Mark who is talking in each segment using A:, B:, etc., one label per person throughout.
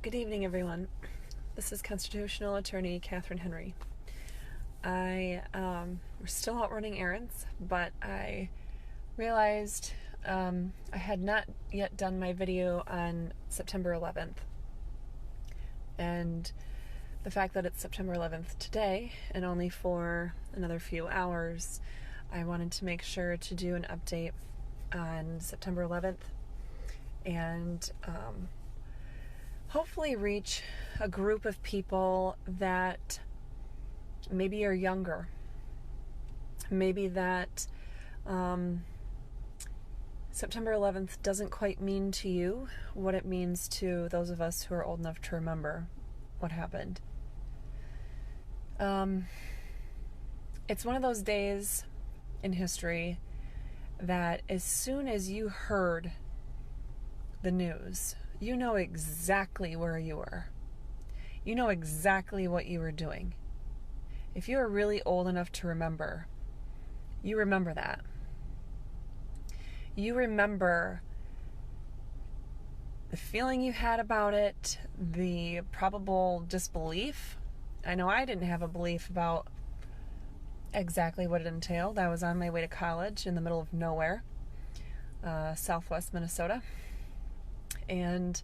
A: Good evening, everyone. This is constitutional attorney Catherine Henry. We're still out running errands, but I realized I had not yet done my video on September 11th. And the fact that it's September 11th today and only for another few hours, I wanted to make sure to do an update on September 11th and hopefully reach a group of people that maybe are younger, maybe that September 11th doesn't quite mean to you what it means to those of us who are old enough to remember what happened. It's one of those days in history that as soon as you heard the news, you know exactly where you were. You know exactly what you were doing. If you are really old enough to remember, you remember that. You remember the feeling you had about it, the probable disbelief. I know I didn't have a belief about exactly what it entailed. I was on my way to college in the middle of nowhere, southwest Minnesota. And,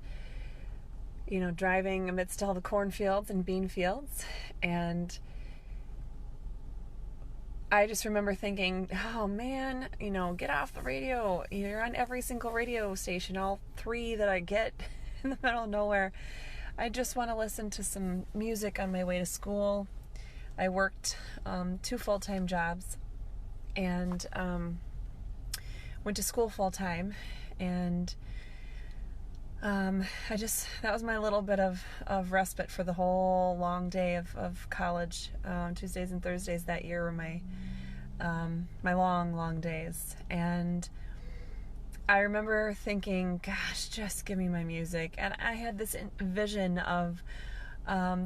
A: driving amidst all the cornfields and bean fields. And I just remember thinking, oh man, get off the radio. You're on every single radio station, all three that I get in the middle of nowhere. I just want to listen to some music on my way to school. I worked 2 full-time jobs and went to school full-time. And that was my little bit of respite for the whole long day of college. Tuesdays and Thursdays that year were my long days. And I remember thinking, gosh, just give me my music. And I had this vision of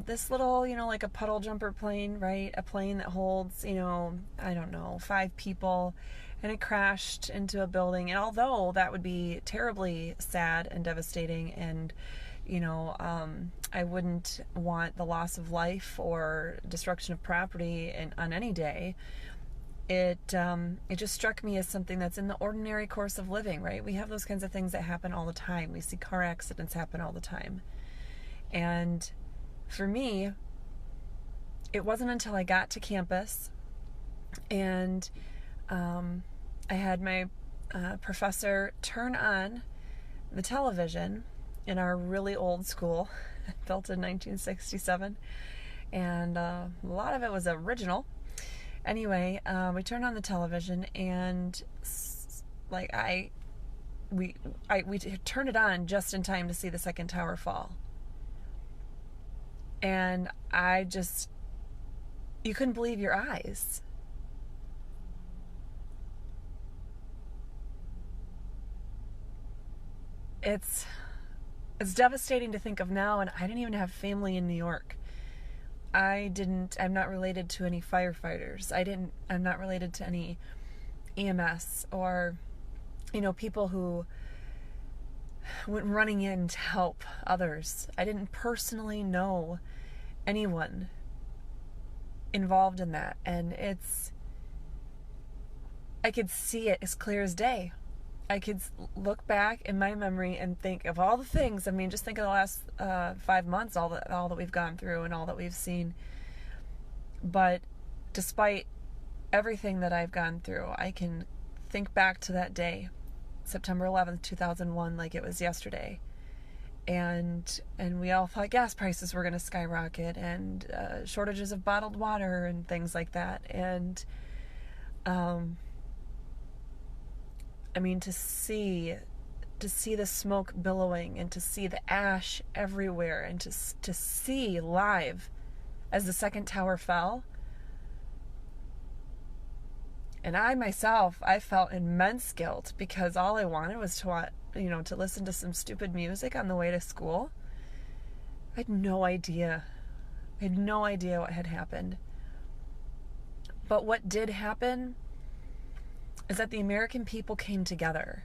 A: this little, like a puddle jumper plane, right? A plane that holds, 5 people. And it crashed into a building. And although that would be terribly sad and devastating, and I wouldn't want the loss of life or destruction of property on any day, it just struck me as something that's in the ordinary course of living, right? We have those kinds of things that happen all the time. We see car accidents happen all the time. And for me, it wasn't until I got to campus and I had my professor turn on the television in our really old school, built in 1967, and a lot of it was original. Anyway, we turned on the television, and we turned it on just in time to see the second tower fall, and you couldn't believe your eyes. It's devastating to think of now, and I didn't even have family in New York. I'm not related to any firefighters. I'm not related to any EMS or, people who went running in to help others. I didn't personally know anyone involved in that, and I could see it as clear as day. I could look back in my memory and think of all the things. I mean, just think of the last 5 months, all that we've gone through and all that we've seen. But despite everything that I've gone through, I can think back to that day, September 11th, 2001, like it was yesterday. And we all thought gas prices were going to skyrocket, and shortages of bottled water and things like that. And to see the smoke billowing and to see the ash everywhere and to see live as the second tower fell. And I felt immense guilt because all I wanted was to listen to some stupid music on the way to school. I had no idea what had happened. But what did happen is that the American people came together.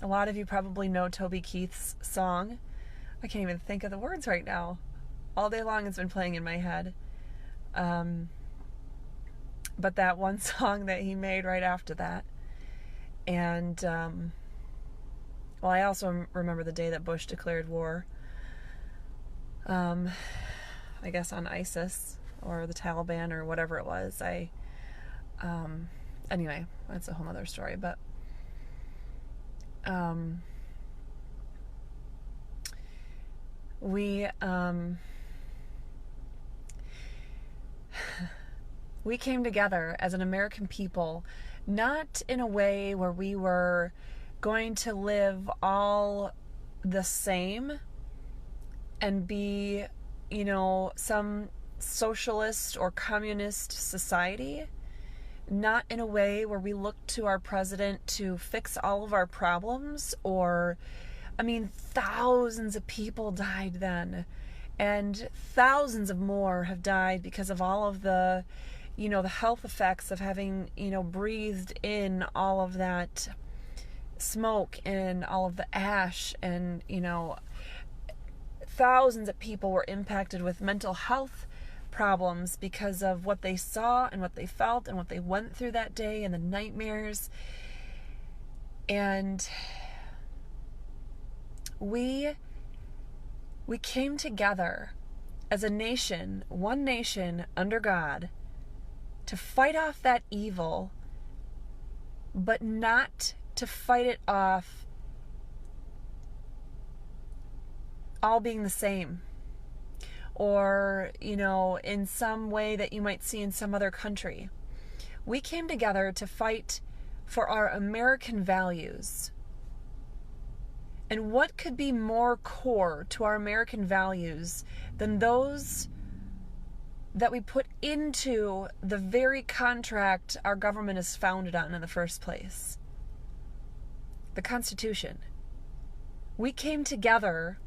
A: A lot of you probably know Toby Keith's song. I can't even think of the words right now. All day long it's been playing in my head. But that one song that he made right after that. And, well, I also remember the day that Bush declared war. I guess on ISIS or the Taliban or whatever it was. Anyway, that's a whole other story. But, we came together as an American people, not in a way where we were going to live all the same and be, some socialist or communist society. Not in a way where we look to our president to fix all of our problems thousands of people died then, and thousands of more have died because of all of the, the health effects of having, breathed in all of that smoke and all of the ash, and, thousands of people were impacted with mental health problems because of what they saw and what they felt and what they went through that day and the nightmares. And we came together as a nation, one nation under God, to fight off that evil, but not to fight it off all being the same, or, in some way that you might see in some other country. We came together to fight for our American values. And what could be more core to our American values than those that we put into the very contract our government is founded on in the first place? The Constitution. We came together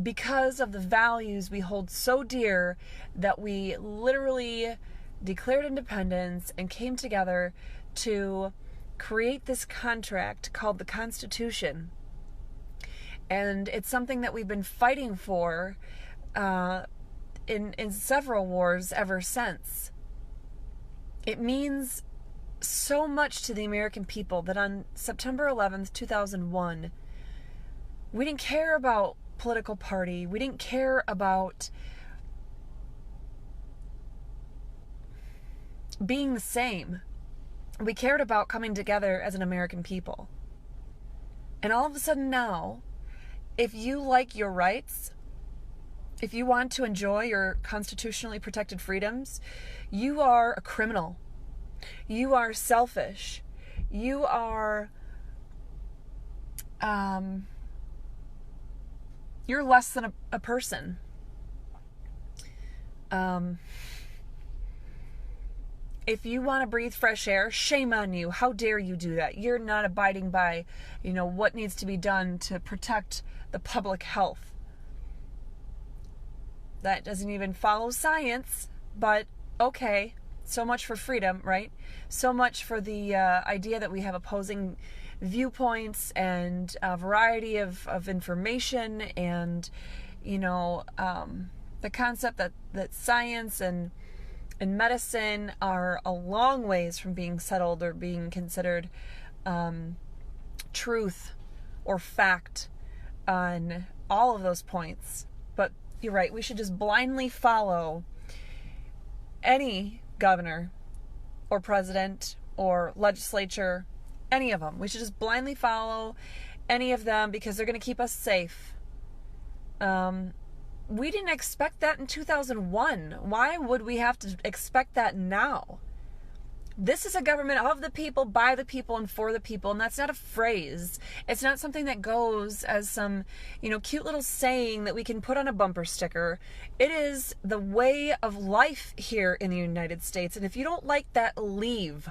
A: because of the values we hold so dear that we literally declared independence and came together to create this contract called the Constitution. And it's something that we've been fighting for in several wars ever since. It means so much to the American people that on September 11th, 2001, we didn't care about political party. We didn't care about being the same. We cared about coming together as an American people. And all of a sudden now, if you like your rights, if you want to enjoy your constitutionally protected freedoms, you are a criminal. You are selfish. You are, you're less than a person. If you want to breathe fresh air, shame on you. How dare you do that? You're not abiding by, what needs to be done to protect the public health. That doesn't even follow science, but okay. So much for freedom, right? So much for the idea that we have opposing viewpoints and a variety of information, and, the concept that science and medicine are a long ways from being settled or being considered truth or fact on all of those points. But you're right, we should just blindly follow any governor or president or legislature, any of them. We should just blindly follow any of them because they're going to keep us safe. We didn't expect that in 2001. Why would we have to expect that now? This is a government of the people, by the people, and for the people. And that's not a phrase. It's not something that goes as some, cute little saying that we can put on a bumper sticker. It is the way of life here in the United States. And if you don't like that, leave.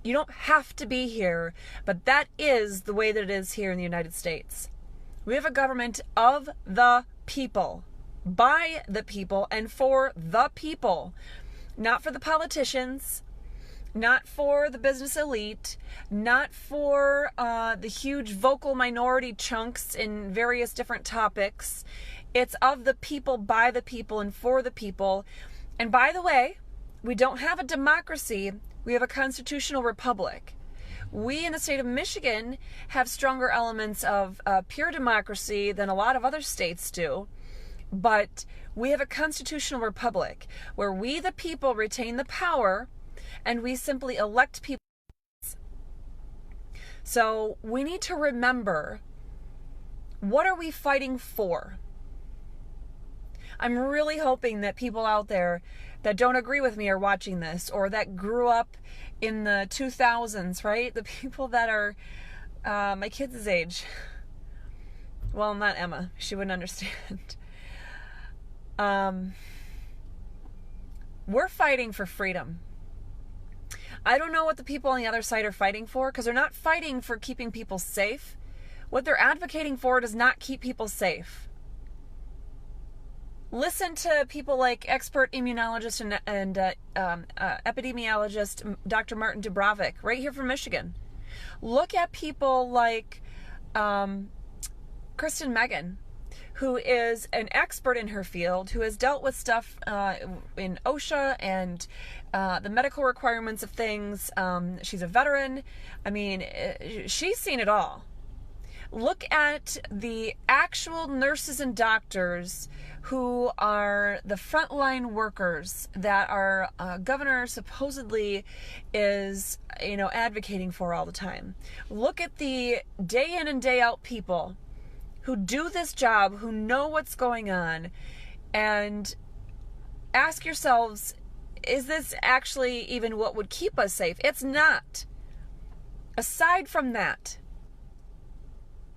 A: You don't have to be here, but that is the way that it is here in the United States. We have a government of the people, by the people, and for the people. Not for the politicians, not for the business elite, not for the huge vocal minority chunks in various different topics. It's of the people, by the people, and for the people. And by the way, we don't have a democracy, we have a constitutional republic. We in the state of Michigan have stronger elements of pure democracy than a lot of other states do. But we have a constitutional republic where we, the people, retain the power, and we simply elect people. So we need to remember, what are we fighting for? I'm really hoping that people out there that don't agree with me are watching this, or that grew up in the 2000s, right? The people that are my kids' age. Well, not Emma. She wouldn't understand. We're fighting for freedom. I don't know what the people on the other side are fighting for, because they're not fighting for keeping people safe. What they're advocating for does not keep people safe. Listen to people like expert immunologist and epidemiologist Dr. Martin Dubrovik, right here from Michigan. Look at people like Kristen Megan, who is an expert in her field, who has dealt with stuff in OSHA and the medical requirements of things. She's a veteran. I mean, she's seen it all. Look at the actual nurses and doctors who are the frontline workers that our governor supposedly is, advocating for all the time. Look at the day in and day out people who do this job, who know what's going on, and ask yourselves, is this actually even what would keep us safe? It's not. Aside from that,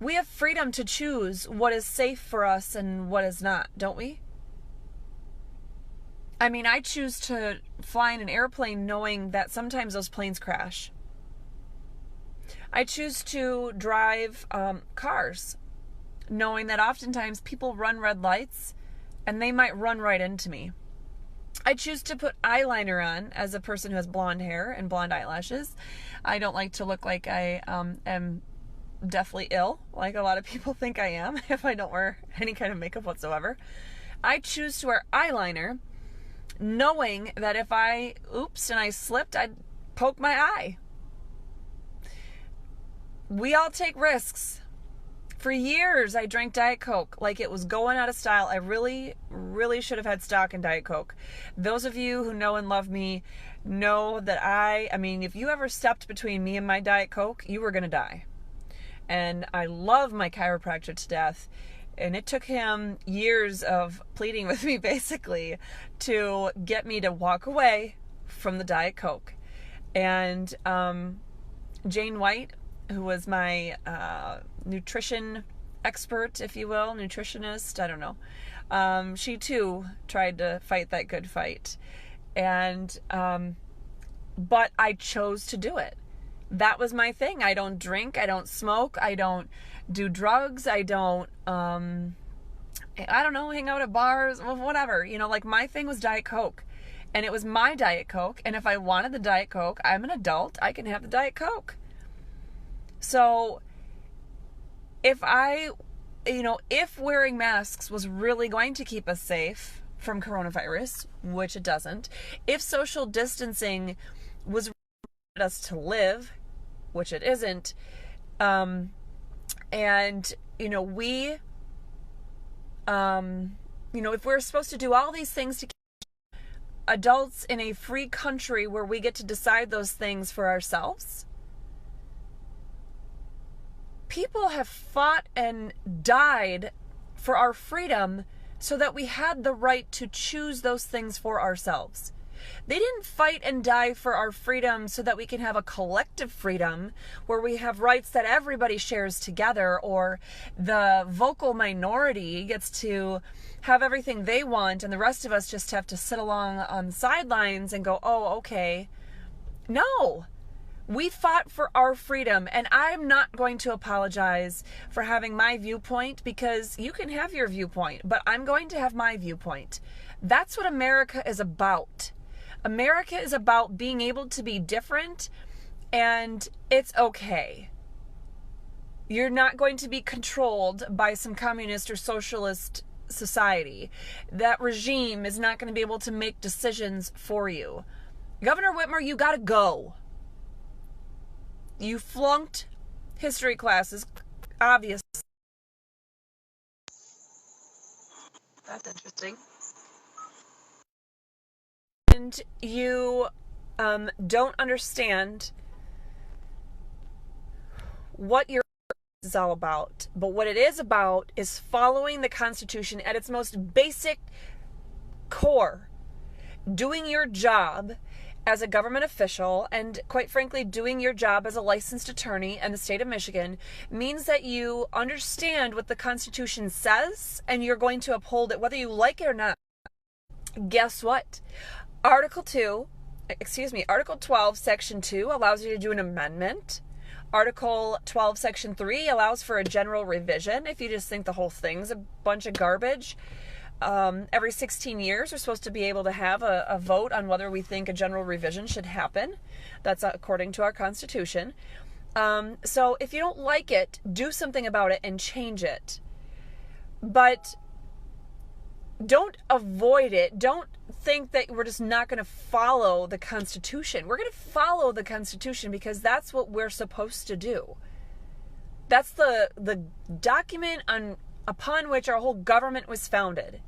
A: we have freedom to choose what is safe for us and what is not, don't we? I mean, I choose to fly in an airplane knowing that sometimes those planes crash. I choose to drive cars knowing that oftentimes people run red lights and they might run right into me. I choose to put eyeliner on as a person who has blonde hair and blonde eyelashes. I don't like to look like I am deathly ill, like a lot of people think I am, if I don't wear any kind of makeup whatsoever. I choose to wear eyeliner knowing that if I and I slipped, I'd poke my eye. We all take risks. For years, I drank Diet Coke like it was going out of style. I really, really should have had stock in Diet Coke. Those of you who know and love me know that I mean, if you ever stepped between me and my Diet Coke, you were going to die. And I love my chiropractor to death. And it took him years of pleading with me, basically, to get me to walk away from the Diet Coke. And Jane White, who was my nutrition expert, if you will, nutritionist, I don't know. She too tried to fight that good fight. And, but I chose to do it. That was my thing. I don't drink, I don't smoke, I don't do drugs, I don't, hang out at bars, whatever. Like my thing was Diet Coke. And it was my Diet Coke. And if I wanted the Diet Coke, I'm an adult, I can have the Diet Coke. So if if wearing masks was really going to keep us safe from coronavirus, which it doesn't, if social distancing was us to live, which it isn't, and we if we're supposed to do all these things to keep adults in a free country where we get to decide those things for ourselves, people have fought and died for our freedom so that we had the right to choose those things for ourselves. They didn't fight and die for our freedom so that we can have a collective freedom where we have rights that everybody shares together, or the vocal minority gets to have everything they want and the rest of us just have to sit along on the sidelines and go, oh, okay. No. We fought for our freedom, and I'm not going to apologize for having my viewpoint, because you can have your viewpoint, but I'm going to have my viewpoint. That's what America is about. America is about being able to be different, and it's okay. You're not going to be controlled by some communist or socialist society. That regime is not going to be able to make decisions for you. Governor Whitmer, you got to go. You flunked history classes, obviously. That's interesting. And you don't understand what your is all about. But what it is about is following the Constitution at its most basic core. Doing your job as a government official, and quite frankly, doing your job as a licensed attorney in the state of Michigan, means that you understand what the Constitution says and you're going to uphold it whether you like it or not. Guess what? Article 12, Section 2 allows you to do an amendment. Article 12, Section 3 allows for a general revision if you just think the whole thing's a bunch of garbage. Every 16 years, we're supposed to be able to have a vote on whether we think a general revision should happen. That's according to our Constitution. So if you don't like it, do something about it and change it. But don't avoid it. Don't think that we're just not going to follow the Constitution. We're going to follow the Constitution because that's what we're supposed to do. That's the document upon which our whole government was founded.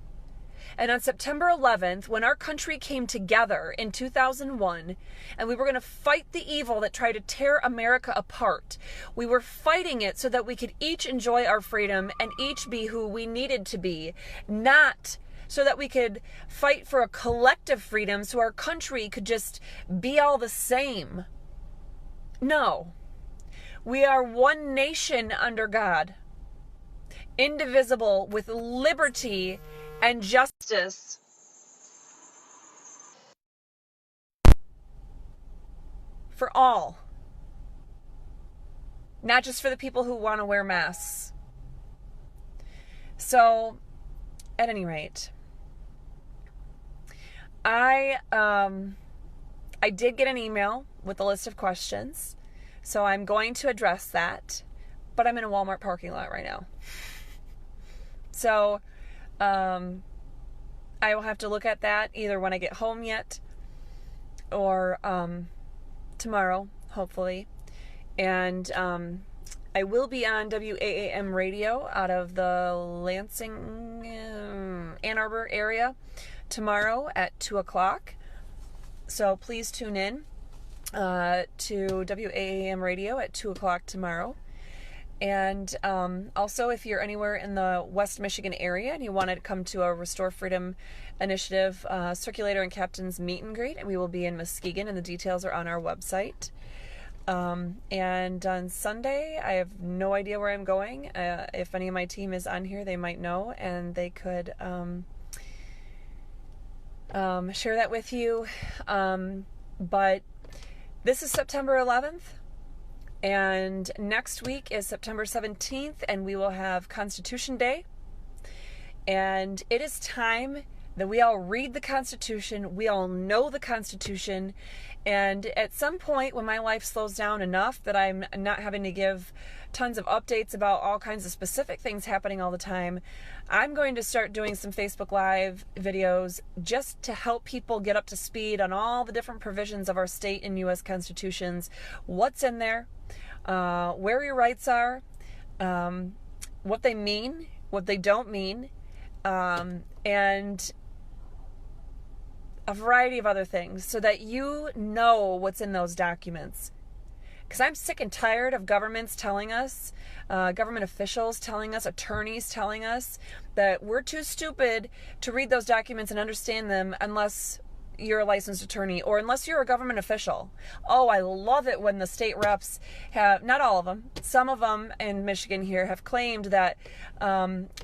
A: And on September 11th, when our country came together in 2001, and we were going to fight the evil that tried to tear America apart, we were fighting it so that we could each enjoy our freedom and each be who we needed to be, not so that we could fight for a collective freedom so our country could just be all the same. No. We are one nation under God, indivisible, with liberty and justice. For all. Not just for the people who want to wear masks. So, at any rate, I did get an email with a list of questions, so I'm going to address that, but I'm in a Walmart parking lot right now. So, I will have to look at that either when I get home yet or tomorrow, hopefully. And I will be on WAAM radio out of the Lansing, Ann Arbor area tomorrow at 2 o'clock. So please tune in to WAAM radio at 2 o'clock tomorrow. And also, if you're anywhere in the West Michigan area and you want to come to a Restore Freedom Initiative Circulator and Captain's meet and greet, we will be in Muskegon, and the details are on our website. And on Sunday, I have no idea where I'm going. If any of my team is on here, they might know, and they could share that with you. But this is September 11th. And next week is September 17th, and we will have Constitution Day. And it is time that we all read the Constitution, we all know the Constitution, and at some point when my life slows down enough that I'm not having to give tons of updates about all kinds of specific things happening all the time, I'm going to start doing some Facebook Live videos just to help people get up to speed on all the different provisions of our state and U.S. constitutions, what's in there, where your rights are, what they mean, what they don't mean, and a variety of other things so that you know what's in those documents. Because I'm sick and tired of governments telling us, government officials telling us, attorneys telling us that we're too stupid to read those documents and understand them unless you're a licensed attorney or unless you're a government official. Oh, I love it when the state reps have, not all of them, some of them in Michigan here have claimed that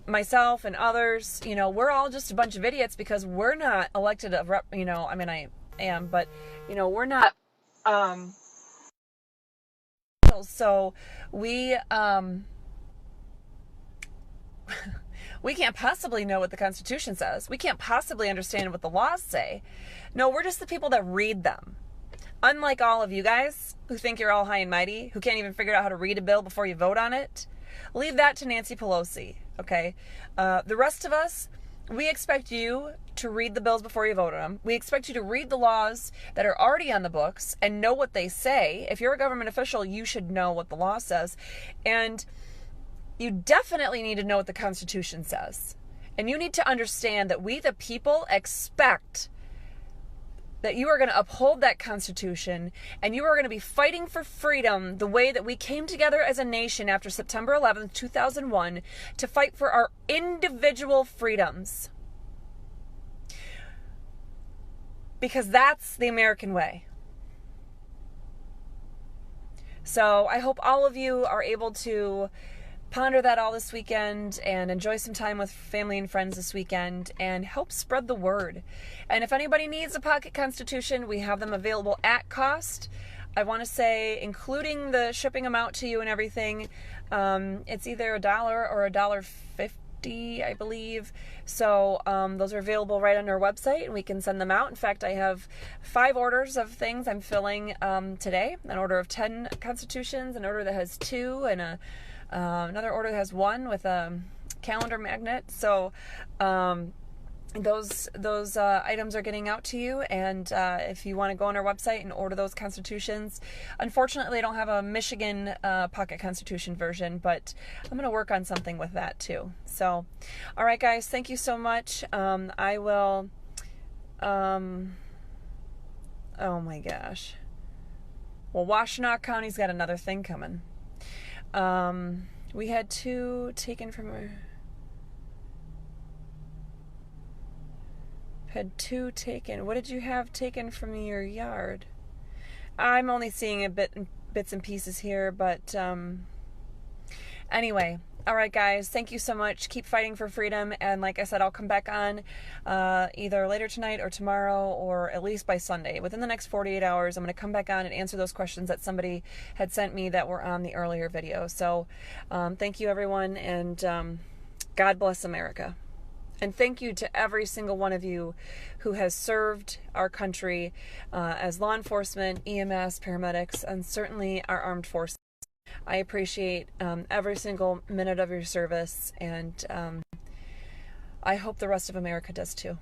A: myself and others, we're all just a bunch of idiots because we're not elected a rep, I am, but, we're not, so we We can't possibly know what the Constitution says. We can't possibly understand what the laws say. No, we're just the people that read them. Unlike all of you guys who think you're all high and mighty, who can't even figure out how to read a bill before you vote on it, leave that to Nancy Pelosi, okay? The rest of us, we expect you to read the bills before you vote on them. We expect you to read the laws that are already on the books and know what they say. If you're a government official, you should know what the law says. And you definitely need to know what the Constitution says. And you need to understand that we, the people, expect that you are going to uphold that Constitution and you are going to be fighting for freedom the way that we came together as a nation after September 11th, 2001 to fight for our individual freedoms. Because that's the American way. So I hope all of you are able to ponder that all this weekend and enjoy some time with family and friends this weekend and help spread the word. And if anybody needs a pocket Constitution, we have them available at cost. I want to say, including the shipping amount to you and everything, it's either $1 or $1.50, I believe. So those are available right on our website, and we can send them out. In fact, I have 5 orders of things I'm filling today. An order of 10 Constitutions, an order that has 2, and another order that has 1 with a calendar magnet. So those items are getting out to you, and if you want to go on our website and order those Constitutions, unfortunately I don't have a Michigan pocket Constitution version, but I'm going to work on something with that too. So all right guys, thank you so much. I will oh my gosh, well, Washtenaw County's got another thing coming. We had 2 taken from her. Had 2 taken. What did you have taken from your yard? I'm only seeing bits and pieces here, but anyway. All right, guys. Thank you so much. Keep fighting for freedom. And like I said, I'll come back on either later tonight or tomorrow, or at least by Sunday. Within the next 48 hours, I'm going to come back on and answer those questions that somebody had sent me that were on the earlier video. So thank you, everyone. And God bless America. And thank you to every single one of you who has served our country as law enforcement, EMS, paramedics, and certainly our armed forces. I appreciate every single minute of your service, and I hope the rest of America does too.